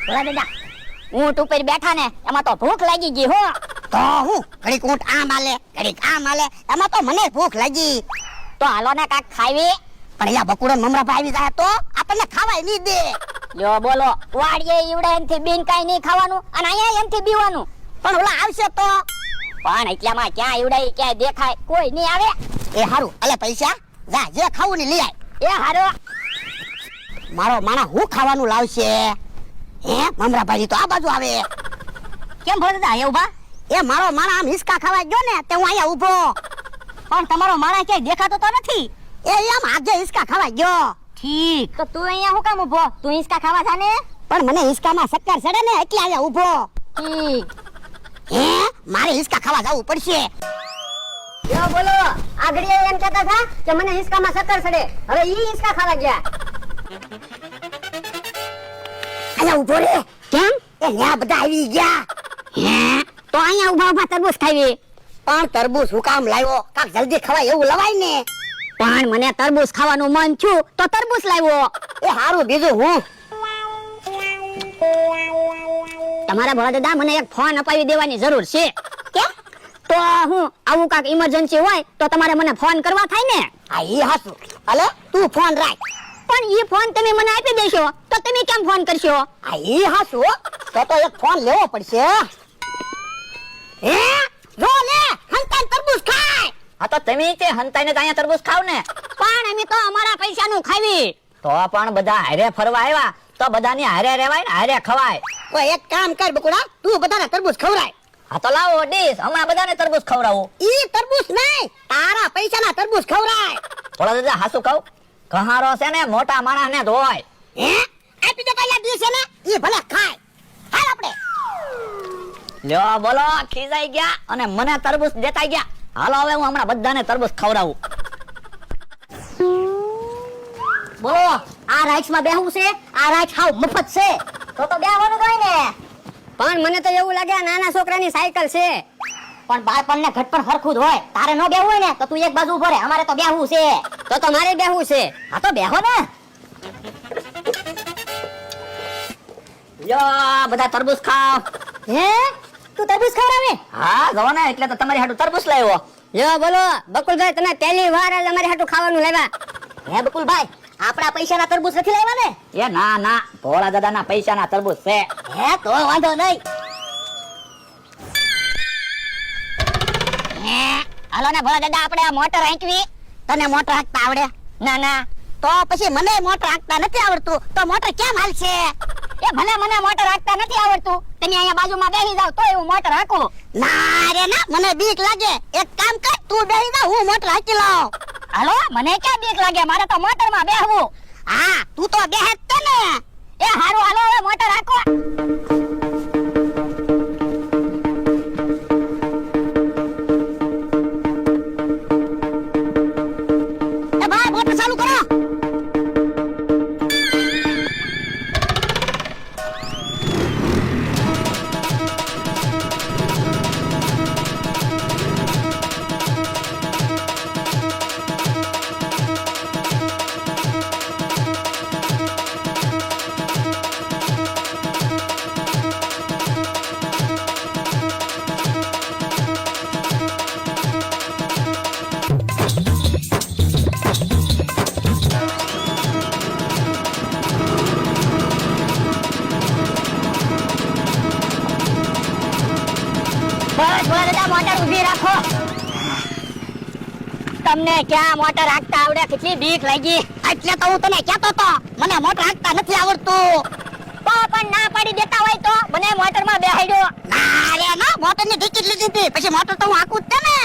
ભોળા દાદા ઊંટ ઉપર બેઠા ને એમાં તો ભૂખ લાગી ગઈ હો. તો હું ઘડીક ઊંટ આમ હાલે ઘડીક આમ હાલે એમાં તો મને ભૂખ લાગી. તો હાલો ને કાક ખાવી. પણ અહીંયા બકુડો મમરા આવી જાય તો આપણને ખાવાય નહીં દે. યો બોલો વાડીએ ઈવડે એમથી બીન કાઈ નહીં ખાવાનું અને અહીંયા એમથી બીવાનું. પણ ઓલા આવશે તો પણ એટલામાં ક્યાં ઈવડે ક્યાં દેખાય કોઈ નહીં આવે. એ હારું અલે પૈસા જા જે ખાવું ને લઈ આય. એ હારો મારો માણા હું ખાવાનું લાવશે. હે મમરા ભાઈ તો આ બાજુ આવે. કેમ ભોળા દાદા અહીંયા ઊભા? એ મારો માણા આમ હિસકા ખાવા ગયો ને તે હું અહીંયા ઊભો. પણ તમારો માણસ ક્યાંય દેખાતો તો નથી. એ આમ આજે હિસકા ખાવા ગયો. ઠીક તો તું અહીંયા હું કામ ઊભો? તું હિંચકા ખાવા જા ને. પણ મને હિસકામાં શક્કર ચડે ને એટલે અહીંયા ઊભો. ઠીક હે મારે હિસકા ખાવા જવું પડશે. યો બોલો આગળ એમ કહેતા હતા કે મને હિંચકામાં શક્કર ચડે, હવે ઈ હિંચકા ખાવા ગયા. અહીંયા ઊભો રે. કેમ? એ ન્યા બધા આવી ગયા. હે તો અહીંયા ઊભા ઊભા તરબૂચ ખાવી. પણ તરબૂચ હું કામ લાવ્યો? કાક જલ્દી ખવાય એવું લવાય ને. પણ મને તરબૂચ ખાવાનું મન થયું તો તરબૂચ લાવ્યો. એ હારું બીજું હું. તમારા ભોળા દાદા મને એક ફોન અપાવી દેવાની જરૂર છે. કે? તો હું આવું કાક ઇમરજન્સી હોય તો તમારે મને ફોન કરવા થાય ને. આ ઈ હાસુ. અલે તું ફોન રાખ. પણ ઈ ફોન તમે મને આપી દેશો તો તમે કેમ ફોન કરશો? આ ઈ હાસુ. તો એક ફોન લેવો પડશે. હે જો લે હંતાન તરબૂચ ખાય. હા તો તમે તે હંતાઈને જ અહીંયા તરબૂચ ખાવ ને. પણ અમે તો અમારા પૈસાનું ખાવી. તો પણ બધા હારે ફરવા આવ્યા તો બધાની હારે રહેવાય ને હારે ખવાય. તો એક કામ કર બકુડા તું બધાને તરબૂચ ખવરાય. હા તો લાવો ડીશ હમણાં બધાને તરબૂચ ખવડાવું. ઈ તરબૂચ નહીં તારા પૈસાના તરબૂચ ખવરાય. થોડા દાદા હાસુ કહું કહારો છે ને મોટા માણસ ને જ હોય. હે આપી દે કયા દિવસે ને ઈ ભલે ખાય. હાલ આપણે લ્યો બોલો ખીજાઈ ગયા અને મને તરબૂચ દેતા ગયા. હાલો હવે હું હમણાં બધાને તરબૂચ ખવડાવું. બોલો આ રાઈટ્સ માં બેહવું છે? આ રાઈટ્સ હાવ મફત છે. તો બેહવાનું જ હોય ને. પણ મને તો એવું લાગે આ નાના છોકરાની સાયકલ છે. પણ બાળપણને ઘટ પણ હરખું જ હોય. તારે ન બેહવું હોય ને તો તું એક બાજુ ઉભો રહે. અમારે તો બેહવું છે. તો મારે બેહવું છે. હા તો બેહો ને. લ્યો બધા તરબૂચ ખાવ. હે તું તરબૂચ ખવડાવે? હા જો ને એટલે તો તમારી હાટુ તરબૂચ લાવ્યો. યો બોલો બકુલભાઈ તમે પહેલી વાર જ અમારી હાટુ ખાવાનું લાવ્યા. હે બકુલભાઈ આપણા પૈસાના તરબૂચ નથી લાવ્યા ને? એ ના ના ભોળા દાદાના પૈસાના તરબૂચ છે. હે તો વાંધો નહીં. હે હાલો ને ભોળા દાદા આપણે આ મોટર હાંકવી. તને મોટર હાંકતા આવડે? ના ના તો પછી મને મોટર હાંકતા નથી આવડતું તો મોટર કેમ હાલશે? એ ભલે મને મોટર હાંકતા નથી આવડતું. તમે અહીંયા બાજુમાં બેસી જાવ તો હું મોટર હાંકું. ના રે ના મને બીક લાગે. એક કામ કર તું બેહી જા હું મોટર હાંકી લઉં. હાલો મને ક્યાં બીક લાગે? મારે તો મોટરમાં બેહવું. હા તું તો બેહે જ તે ને. એ હારું હાલો હવે મોટર હાંકો. એ ભાઈ મોટર ચાલુ કરો. બસ ભોળા દાદા મોટર ઊભી રાખો. તમને ક્યાં મોટર હાંકતા આવડે? કેટલી બીક લાગી. એટલે તો હું તને કહેતો તો મને મોટર હાંકતા નથી આવડતું. તો પણ ના પાડી દેતા હોય તો મને મોટરમાં બેહાડ્યો. ના રે ના મોટરની ટિકિટ લીધી હતી પછી મોટર તો હું હાંકું જ તે ને.